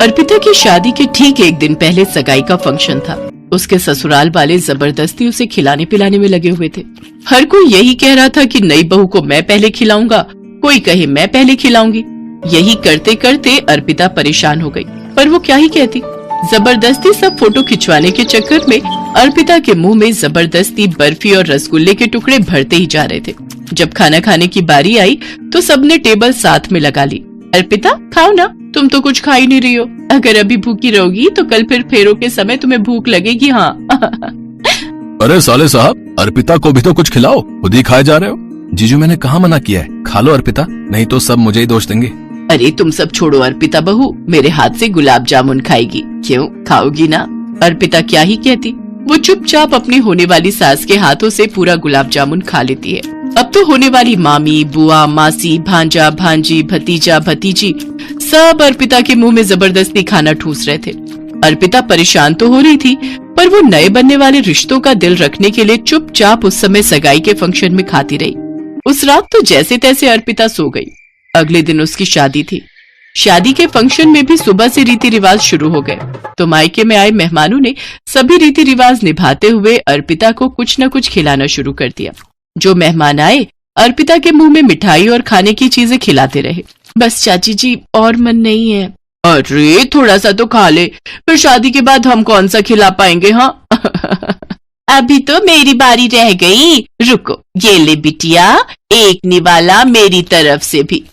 अर्पिता की शादी के ठीक एक दिन पहले सगाई का फंक्शन था। उसके ससुराल वाले जबरदस्ती उसे खिलाने पिलाने में लगे हुए थे। हर कोई यही कह रहा था कि नई बहू को मैं पहले खिलाऊंगा, कोई कहे मैं पहले खिलाऊंगी। यही करते करते अर्पिता परेशान हो गई, पर वो क्या ही कहती। जबरदस्ती सब फोटो खिंचवाने के चक्कर में अर्पिता के मुंह में जबरदस्ती बर्फी और रसगुल्ले के टुकड़े भरते ही जा रहे थे। जब खाना खाने की बारी आई तो सबने टेबल साथ में लगा ली। अर्पिता खाओ ना, तुम तो कुछ खा ही नहीं रही हो। अगर अभी भूखी रहोगी तो कल फिर फेरों के समय तुम्हें भूख लगेगी। हाँ। अरे साले साहब, अर्पिता को भी तो कुछ खिलाओ, खुद ही खाए जा रहे हो। जीजू मैंने कहाँ मना किया है, खा लो अर्पिता, नहीं तो सब मुझे ही दोष देंगे। अरे तुम सब छोड़ो, अर्पिता बहू मेरे हाथ से गुलाब जामुन खाएगी, क्यों खाओगी ना? अर्पिता क्या ही कहती, वो चुपचाप अपनी होने वाली सास के हाथों से पूरा गुलाब जामुन खा लेती है। अब तो होने वाली मामी, बुआ, मासी, भांजा, भांजी, भतीजा, भतीजी सब अर्पिता के मुंह में जबरदस्ती खाना ठूस रहे थे। अर्पिता परेशान तो हो रही थी, पर वो नए बनने वाले रिश्तों का दिल रखने के लिए चुपचाप उस समय सगाई के फंक्शन में खाती रही। उस रात तो जैसे तैसे अर्पिता सो गई। अगले दिन उसकी शादी थी। शादी के फंक्शन में भी सुबह से रीति रिवाज शुरू हो गए। तो मायके में आए मेहमानों ने सभी रीति रिवाज निभाते हुए अर्पिता को कुछ न कुछ खिलाना शुरू कर दिया। जो मेहमान आए अर्पिता के मुंह में मिठाई और खाने की चीजें खिलाते रहे। बस चाची जी और मन नहीं है। अरे थोड़ा सा तो खा ले, फिर शादी के बाद हम कौन सा खिला पाएंगे। हाँ। अभी तो मेरी बारी रह गई, रुको ये ले बिटिया, एक निवाला मेरी तरफ से भी।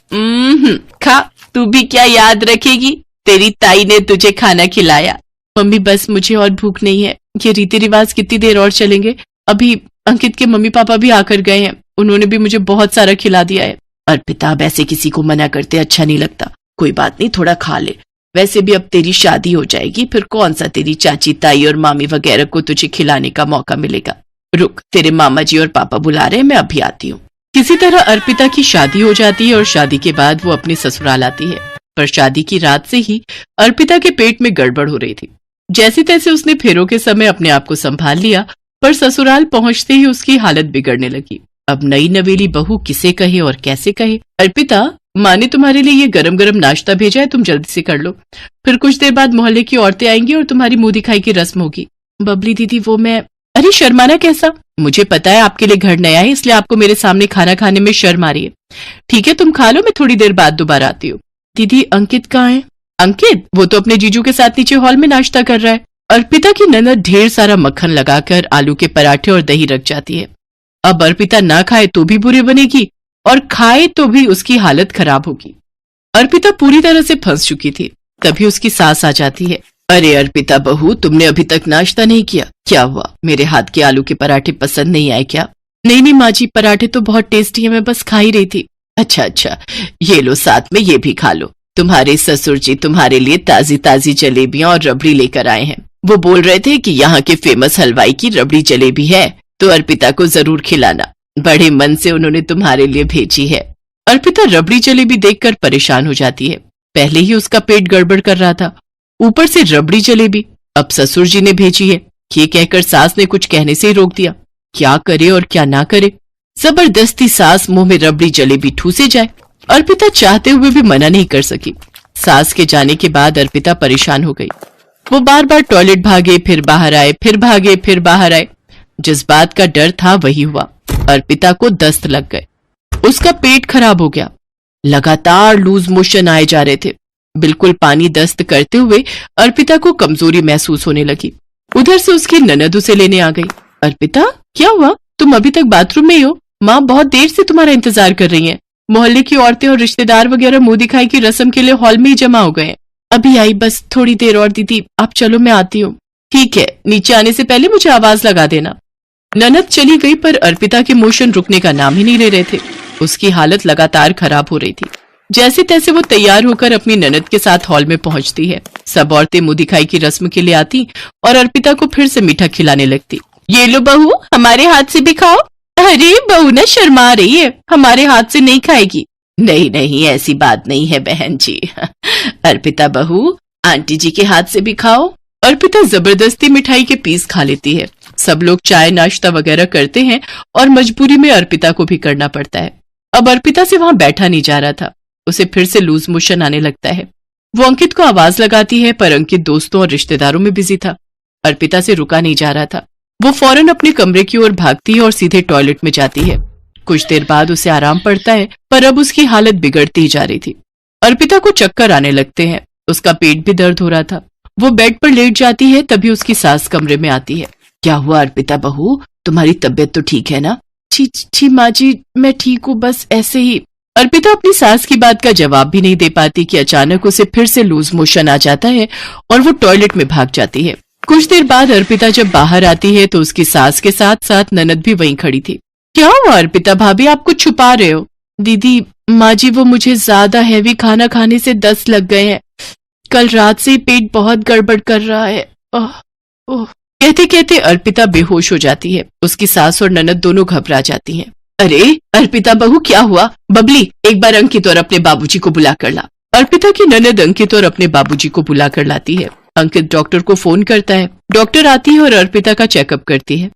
खा, तू भी क्या याद रखेगी, तेरी ताई ने तुझे खाना खिलाया। मम्मी बस मुझे और भूख नहीं है, ये रीति रिवाज कितनी देर और चलेंगे? अभी अंकित के मम्मी पापा भी आकर गए हैं, उन्होंने भी मुझे बहुत सारा खिला दिया है। अर्पिता अब ऐसे किसी को मना करते अच्छा नहीं लगता। कोई बात नहीं, थोड़ा खा ले, वैसे भी अब तेरी शादी हो जाएगी, फिर कौन सा तेरी चाची ताई और मामी वगैरह को तुझे खिलाने का मौका मिलेगा। रुक, तेरे मामा जी और पापा बुला रहे हैं, मैं अभी आती हूँ। किसी तरह अर्पिता की शादी हो जाती है और शादी के बाद वो अपने ससुराल आती है। पर शादी की रात से ही अर्पिता के पेट में गड़बड़ हो रही थी। जैसे तैसे उसने फेरों के समय अपने आप को संभाल लिया, पर ससुराल पहुंचते ही उसकी हालत बिगड़ने लगी। अब नई नवेली बहू किसे कहे और कैसे कहे। अर्पिता, माँ ने तुम्हारे लिए ये गरम गरम नाश्ता भेजा है, तुम जल्दी से कर लो, फिर कुछ देर बाद मोहल्ले की औरतें आएंगी और तुम्हारी मुंह दिखाई की रस्म होगी। बबली दीदी वो मैं, अरे शर्माना कैसा, मुझे पता है आपके लिए घर नया है, इसलिए आपको मेरे सामने खाना खाने में शर्म आ रही है। ठीक है तुम खा लो, मैं थोड़ी देर बाद दोबारा आती हूँ। दीदी अंकित कहाँ है? अंकित वो तो अपने जीजू के साथ नीचे हॉल में नाश्ता कर रहा है। अर्पिता की ननद ढेर सारा मक्खन लगाकर आलू के पराठे और दही रख जाती है। अब अर्पिता ना खाए तो भी बुरी बनेगी और खाए तो भी उसकी हालत खराब होगी। अर्पिता पूरी तरह से फंस चुकी थी। तभी उसकी सास आ जाती है। अरे अर्पिता बहू, तुमने अभी तक नाश्ता नहीं किया, क्या हुआ? मेरे हाथ के आलू के पराठे पसंद नहीं आए क्या? नहीं नहीं माँ जी, पराठे तो बहुत टेस्टी है, मैं बस खा ही रही थी। अच्छा, ये लो साथ में ये भी खा लो। तुम्हारे ससुर जी तुम्हारे लिए ताजी ताजी जलेबियां और रबड़ी लेकर आए हैं। वो बोल रहे थे कि यहाँ के फेमस हलवाई की रबड़ी जलेबी है, तो अर्पिता को जरूर खिलाना। बड़े मन से उन्होंने तुम्हारे लिए भेजी है। अर्पिता रबड़ी जलेबी देखकर परेशान हो जाती है। पहले ही उसका पेट गड़बड़ कर रहा था, ऊपर से रबड़ी जलेबी अब ससुर जी ने भेजी है। ये कहकर सास ने कुछ कहने से ही रोक दिया। क्या करे और क्या ना करे, जबरदस्ती सास मुंह में रबड़ी जलेबी ठूसे जाए। अर्पिता चाहते हुए भी मना नहीं कर सकी। सास के जाने के बाद अर्पिता परेशान हो गई। वो बार बार टॉयलेट भागे, फिर बाहर आए, फिर भागे, फिर बाहर आए। जिस बात का डर था वही हुआ। अर्पिता को दस्त लग गए, उसका पेट खराब हो गया, लगातार लूज मोशन आए जा रहे थे। बिल्कुल पानी दस्त करते हुए अर्पिता को कमजोरी महसूस होने लगी। उधर से उसकी ननद उसे लेने आ गई। अर्पिता क्या हुआ, तुम अभी तक बाथरूम में ही हो? माँ बहुत देर से तुम्हारा इंतजार कर रही हैं। मोहल्ले की औरतें और रिश्तेदार वगैरह मुंह दिखाई की रस्म के लिए हॉल में ही जमा हो गए हैं। अभी आई, बस थोड़ी देर और दीदी, आप चलो मैं आती हूँ। ठीक है, नीचे आने से पहले मुझे आवाज लगा देना। ननद चली गई, पर अर्पिता के मोशन रुकने का नाम ही नहीं ले रहे थे। उसकी हालत लगातार खराब हो रही थी। जैसे तैसे वो तैयार होकर अपनी ननद के साथ हॉल में पहुंचती है। सब औरतें मुंह दिखाई की रस्म के लिए आती और अर्पिता को फिर से मीठा खिलाने लगती। ये लो बहू, हमारे हाथ से भी खाओ। अरे बहू ना शर्मा रही है, हमारे हाथ से नहीं खाएगी। नहीं नहीं, ऐसी बात नहीं है बहन जी। अर्पिता बहू, आंटी जी के हाथ से भी खाओ। अर्पिता जबरदस्ती मिठाई के पीस खा लेती है। सब लोग चाय नाश्ता वगैरह करते हैं और मजबूरी में अर्पिता को भी करना पड़ता है। अब अर्पिता से वहां बैठा नहीं जा रहा था, उसे फिर से लूज मोशन आने लगता है। वो अंकित को आवाज लगाती है, पर अंकित दोस्तों और रिश्तेदारों में बिजी था। अर्पिता से रुका नहीं जा रहा था। वो फौरन अपने कमरे की ओर भागती है और सीधे टॉयलेट में जाती है। कुछ देर बाद उसे आराम पड़ता है, पर अब उसकी हालत बिगड़ती ही जा रही थी। अर्पिता को चक्कर आने लगते हैं। उसका पेट भी दर्द हो रहा था। वो बेड पर लेट जाती है, तभी उसकी सास कमरे में आती है। क्या हुआ अर्पिता बहू, तुम्हारी तबीयत तो ठीक है ना? जी माँ जी, मैं ठीक हूँ, बस ऐसे ही। अर्पिता अपनी सास की बात का जवाब भी नहीं दे पाती कि अचानक उसे फिर से लूज मोशन आ जाता है और वो टॉयलेट में भाग जाती है। कुछ देर बाद अर्पिता जब बाहर आती है तो उसकी सास के साथ साथ ननद भी वहीं खड़ी थी। क्या हुआ अर्पिता भाभी, आप कुछ छुपा रहे हो? दीदी माँ जी, वो मुझे ज्यादा हैवी खाना खाने से 10 लग गए हैं। कल रात से ही पेट बहुत गड़बड़ कर रहा है। ओह ओह। कहते कहते अर्पिता बेहोश हो जाती है। उसकी सास और ननद दोनों घबरा जाती हैं। अरे अर्पिता बहू, क्या हुआ? बबली, एक बार अंकित और अपने बाबूजी को बुला कर ला। अर्पिता की ननद अंकित और अपने बाबूजी को बुला कर लाती है। अंकित डॉक्टर को फोन करता है। डॉक्टर आती है और अर्पिता का चेकअप करती है।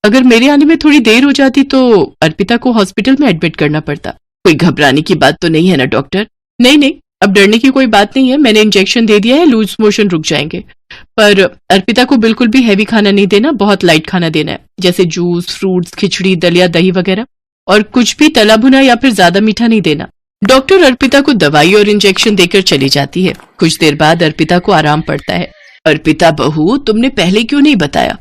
अगर मेरे आने में थोड़ी देर हो जाती तो अर्पिता को हॉस्पिटल में एडमिट करना पड़ता। कोई घबराने की बात तो नहीं है ना डॉक्टर? नहीं, अब डरने की कोई बात नहीं है। मैंने इंजेक्शन दे दिया है, लूज मोशन रुक जाएंगे। पर अर्पिता को बिल्कुल भी हैवी खाना नहीं देना, बहुत लाइट खाना देना है, जैसे जूस, फ्रूट्स, खिचड़ी, दलिया, दही वगैरह, और कुछ भी तला भुना या फिर ज्यादा मीठा नहीं देना। डॉक्टर अर्पिता को दवाई और इंजेक्शन देकर चली जाती है। कुछ देर बाद अर्पिता को आराम पड़ता है। अर्पिता बहू, तुमने पहले क्यों नहीं बताया?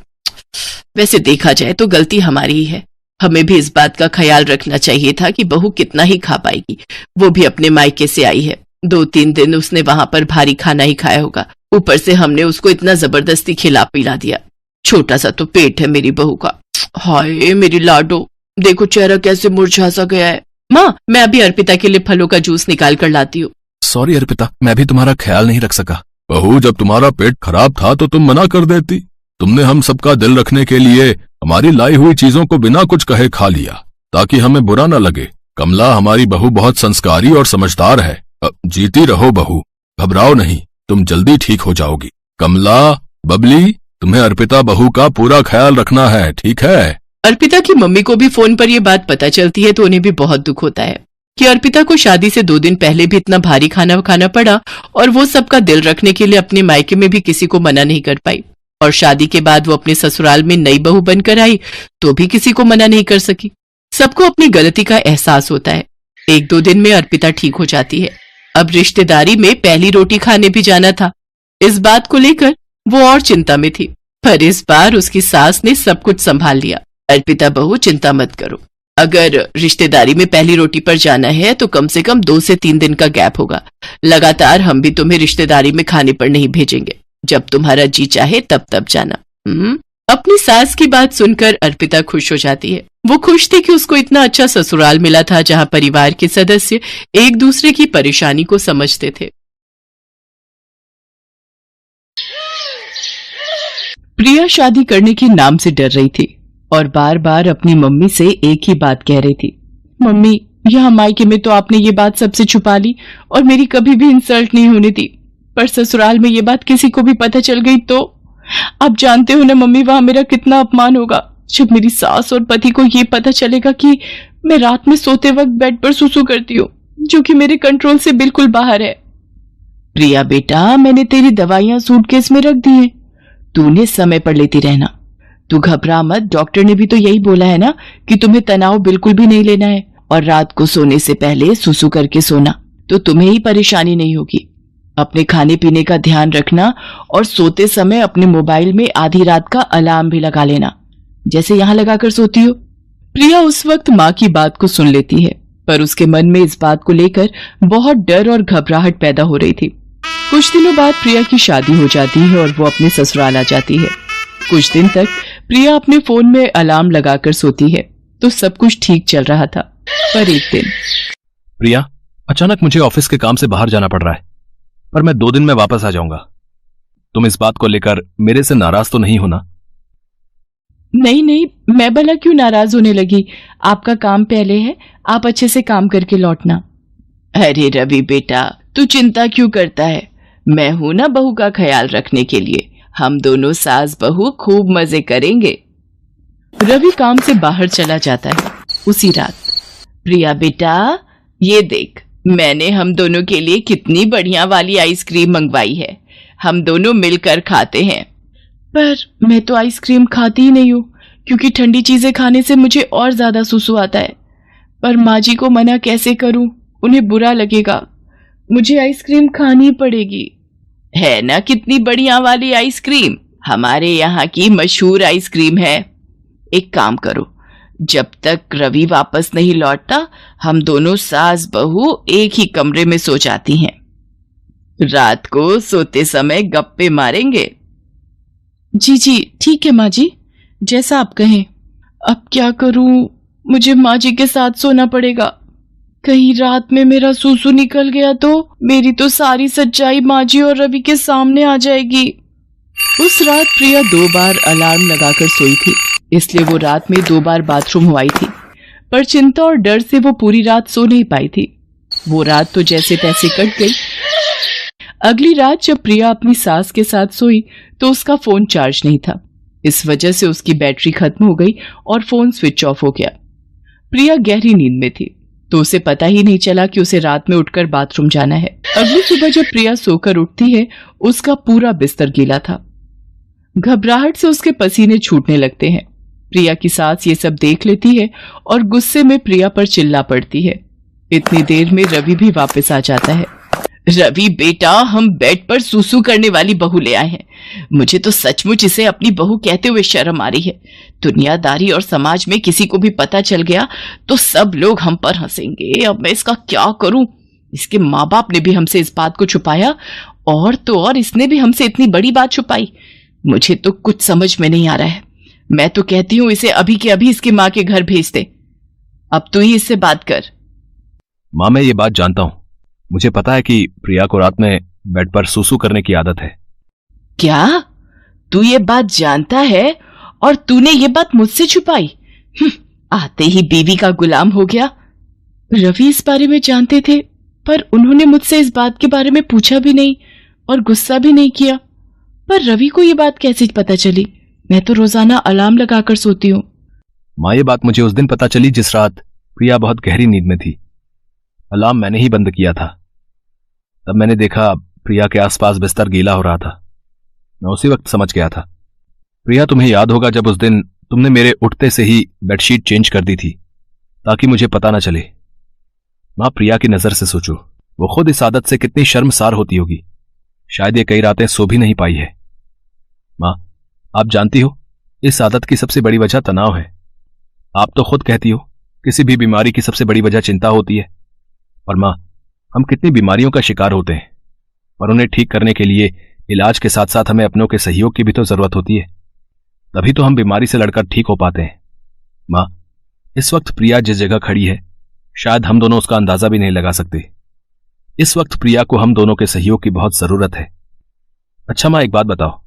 वैसे देखा जाए तो गलती हमारी ही है। हमें भी इस बात का ख्याल रखना चाहिए था कि बहू कितना ही खा पाएगी। वो भी अपने मायके से आई है। 2-3 दिन उसने वहां पर भारी खाना ही खाया होगा। ऊपर से हमने उसको इतना जबरदस्ती खिला पिला दिया। छोटा सा तो पेट है मेरी बहू का। हाय मेरी लाडो, देखो चेहरा कैसे मुरझा सा गया है। माँ, मैं अभी अर्पिता के लिए फलों का जूस निकाल कर लाती हूँ। सॉरी अर्पिता, मैं भी तुम्हारा ख्याल नहीं रख सका। बहू, जब तुम्हारा पेट खराब था तो तुम मना कर देती। तुमने हम सबका दिल रखने के लिए हमारी लाई हुई चीजों को बिना कुछ कहे खा लिया, ताकि हमें बुरा न लगे। कमला, हमारी बहू बहुत संस्कारी और समझदार है। जीती रहो बहू, घबराओ नहीं, तुम जल्दी ठीक हो जाओगी। कमला, बबली, तुम्हें अर्पिता बहू का पूरा ख्याल रखना है, ठीक है? अर्पिता की मम्मी को भी फोन पर यह बात पता चलती है तो उन्हें भी बहुत दुख होता है कि अर्पिता को शादी से 2 दिन पहले भी इतना भारी खाना खाना पड़ा और वो सबका दिल रखने के लिए अपने मायके में भी किसी को मना नहीं कर पाई, और शादी के बाद वो अपने ससुराल में नई बहू बनकर आई तो भी किसी को मना नहीं कर सकी। सबको अपनी गलती का एहसास होता है। 1-2 दिन में अर्पिता ठीक हो जाती है। अब रिश्तेदारी में पहली रोटी खाने भी जाना था। इस बात को लेकर वो और चिंता में थी, पर इस बार उसकी सास ने सब कुछ संभाल लिया। अर्पिता बहू, चिंता मत करो। अगर रिश्तेदारी में पहली रोटी पर जाना है तो कम से कम 2 से 3 दिन का गैप होगा। लगातार हम भी तुम्हें रिश्तेदारी में खाने पर नहीं भेजेंगे। जब तुम्हारा जी चाहे तब जाना। अपनी सास की बात सुनकर अर्पिता खुश हो जाती है। वो खुश थी कि उसको इतना अच्छा ससुराल मिला था जहां परिवार के सदस्य एक दूसरे की परेशानी को समझते थे। प्रिया शादी करने के नाम से डर रही थी और बार बार अपनी मम्मी से एक ही बात कह रही थी। मम्मी, यहाँ मायके में तो आपने ये बात सबसे छुपा ली और मेरी कभी भी इंसल्ट नहीं होने दी, पर ससुराल में ये बात किसी को भी पता चल गई तो आप जानते हो ना मम्मी, वहां मेरा कितना अपमान होगा। जब मेरी सास और पति को ये पता चलेगा कि मैं रात में सोते वक्त बेड पर सुसु करती हूँ, जो कि मेरे कंट्रोल से बिल्कुल बाहर है। प्रिया बेटा, मैंने तेरी दवाइयां सूटकेस में रख दी हैं, तूने समय पर लेती रहना। तू घबरा मत, डॉक्टर ने भी तो यही बोला है ना कि तुम्हें तनाव बिल्कुल भी नहीं लेना है, और रात को सोने से पहले सुसु करके सोना, तो तुम्हें ही परेशानी नहीं होगी। अपने खाने पीने का ध्यान रखना और सोते समय अपने मोबाइल में आधी रात का अलार्म भी लगा लेना, जैसे यहाँ लगाकर सोती हो। प्रिया उस वक्त माँ की बात को सुन लेती है, पर उसके मन में इस बात को लेकर बहुत डर और घबराहट पैदा हो रही थी। कुछ दिनों बाद प्रिया की शादी हो जाती है और वो अपने ससुराल आ जाती है। कुछ दिन तक प्रिया अपने फोन में अलार्म लगाकर सोती है तो सब कुछ ठीक चल रहा था, पर एक दिन प्रिया, अचानक मुझे ऑफिस के काम से बाहर जाना पड़ रहा है, पर मैं 2 दिन में वापस आ जाऊंगा। तुम इस बात को लेकर मेरे से नाराज तो नहीं होना? नहीं, मैं भला क्यों नाराज होने लगी? आपका काम पहले है, आप अच्छे से काम करके लौटना। अरे रवि बेटा, तू चिंता क्यों करता है? मैं हूं ना बहू का ख्याल रखने के लिए। हम दोनों सास बहू खूब मजे करेंगे। रवि काम से बाहर चला जाता है। उसी रात, प्रिया बेटा ये देख, मैंने हम दोनों के लिए कितनी बढ़िया वाली आइसक्रीम मंगवाई है, हम दोनों मिलकर खाते हैं। पर मैं तो आइसक्रीम खाती ही नहीं हूँ, क्योंकि ठंडी चीजें खाने से मुझे और ज्यादा सुसु आता है। पर माँ जी को मना कैसे करूं, उन्हें बुरा लगेगा। मुझे आइसक्रीम खानी पड़ेगी। है ना कितनी बढ़िया वाली आइसक्रीम, हमारे यहाँ की मशहूर आइसक्रीम है। एक काम करो, जब तक रवि वापस नहीं लौटता हम दोनों सास बहू एक ही कमरे में सो जाती हैं। रात को सोते समय गप्पे मारेंगे। जी जी ठीक है माँ जी, जैसा आप कहें। अब क्या करूं, मुझे माँ जी के साथ सोना पड़ेगा। कहीं रात में मेरा सूसू निकल गया तो मेरी तो सारी सच्चाई माँ जी और रवि के सामने आ जाएगी। उस रात प्रिया 2 बार अलार्म लगाकर सोई थी, इसलिए वो रात में 2 बार बाथरूम हो आई थी। पर चिंता और डर से वो पूरी रात सो नहीं पाई थी। वो रात तो जैसे तैसे कट गई। अगली रात जब प्रिया अपनी सास के साथ सोई तो उसका फोन चार्ज नहीं था। इस वजह से उसकी बैटरी खत्म हो गई और फोन स्विच ऑफ हो गया। प्रिया गहरी नींद में थी तो उसे पता ही नहीं चला कि उसे रात में उठकर बाथरूम जाना है। अगली सुबह जब प्रिया सोकर उठती है उसका पूरा बिस्तर गीला था। घबराहट से उसके पसीने छूटने लगते हैं। प्रिया की सास ये सब देख लेती है और गुस्से में प्रिया पर चिल्ला पड़ती है। इतनी देर में रवि भी वापस आ जाता है। रवि बेटा, हम बेड पर सूसू करने वाली बहू ले आए हैं। मुझे तो सचमुच इसे अपनी बहू कहते हुए शर्म आ रही है। दुनियादारी और समाज में किसी को भी पता चल गया तो सब लोग हम पर हंसेंगे। अब मैं इसका क्या करूं? इसके माँ बाप ने भी हमसे इस बात को छुपाया और तो और इसने भी हमसे इतनी बड़ी बात छुपाई। मुझे तो कुछ समझ में नहीं आ रहा है। मैं तो कहती हूँ इसे अभी के अभी इसकी माँ के घर भेज दे। अब तू ही इससे बात कर। माँ, मैं ये बात जानता हूँ। मुझे पता है कि प्रिया को रात में बेड पर सूसू करने की आदत है। क्या तू ये बात जानता है और तूने ये बात मुझसे छुपाई? आते ही बीवी का गुलाम हो गया। रवि इस बारे में जानते थे पर उन्होंने मुझसे इस बात के बारे में पूछा भी नहीं और गुस्सा भी नहीं किया। पर रवि को ये बात कैसे पता चली? मैं तो रोजाना अलार्म लगाकर सोती हूँ। माँ, ये बात मुझे उस दिन पता चली जिस रात प्रिया बहुत गहरी नींद में थी। अलार्म मैंने ही बंद किया था। तब मैंने देखा प्रिया के आसपास बिस्तर गीला हो रहा था। मैं उसी वक्त समझ गया था। प्रिया, तुम्हें याद होगा जब उस दिन तुमने मेरे उठते से ही बेडशीट चेंज कर दी थी ताकि मुझे पता न चले। माँ, प्रिया की नजर से सोचो, वो खुद इस आदत से कितनी शर्मसार होती होगी। शायद ये कई रातें सो भी नहीं पाई है। माँ, आप जानती हो इस आदत की सबसे बड़ी वजह तनाव है। आप तो खुद कहती हो किसी भी बीमारी की सबसे बड़ी वजह चिंता होती है। और माँ, हम कितनी बीमारियों का शिकार होते हैं, पर उन्हें ठीक करने के लिए इलाज के साथ साथ हमें अपनों के सहयोग की भी तो जरूरत होती है। तभी तो हम बीमारी से लड़कर ठीक हो पाते हैं। माँ, इस वक्त प्रिया जिस जगह खड़ी है शायद हम दोनों उसका अंदाजा भी नहीं लगा सकते। इस वक्त प्रिया को हम दोनों के सहयोग की बहुत जरूरत है। अच्छा माँ, एक बात बताओ,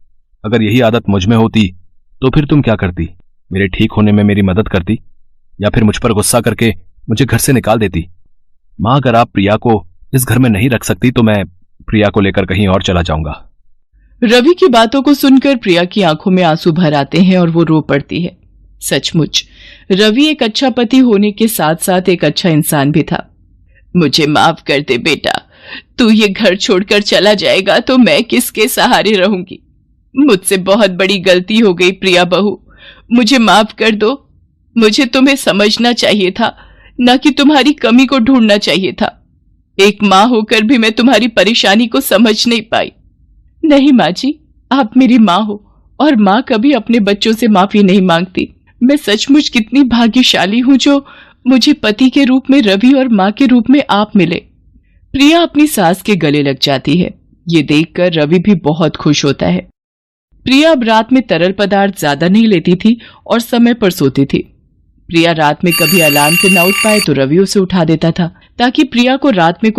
अगर यही आदत मुझ में होती तो फिर तुम क्या करती? मेरे ठीक होने में मेरी मदद करती या फिर मुझ पर गुस्सा करके मुझे घर से निकाल देती? माँ, अगर आप प्रिया को इस घर में नहीं रख सकती तो मैं प्रिया को लेकर कहीं और चला जाऊंगा। रवि की बातों को सुनकर प्रिया की आंखों में आंसू भर आते हैं और वो रो पड़ती है। सचमुच रवि एक अच्छा पति होने के साथ साथ एक अच्छा इंसान भी था। मुझे माफ कर दे बेटा, तू ये घर छोड़कर चला जाएगा तो मैं किसके सहारे रहूंगी? मुझसे बहुत बड़ी गलती हो गई प्रिया बहू, मुझे माफ कर दो। मुझे तुम्हें समझना चाहिए था, न कि तुम्हारी कमी को ढूंढना चाहिए था। एक माँ होकर भी मैं तुम्हारी परेशानी को समझ नहीं पाई। नहीं माँ जी, आप मेरी माँ हो और माँ कभी अपने बच्चों से माफी नहीं मांगती। मैं सचमुच कितनी भाग्यशाली हूँ जो मुझे पति के रूप में रवि और माँ के रूप में आप मिले। प्रिया अपनी सास के गले लग जाती है। ये देखकर रवि भी बहुत खुश होता है। प्रिया अब रात में तरल पदार्थ ज्यादा नहीं लेती थी और समय पर सोती थी। प्रिया रात में कभी अलार्म से न उठ पाए तो रवि उसे उठा देता था ताकि प्रिया को रात में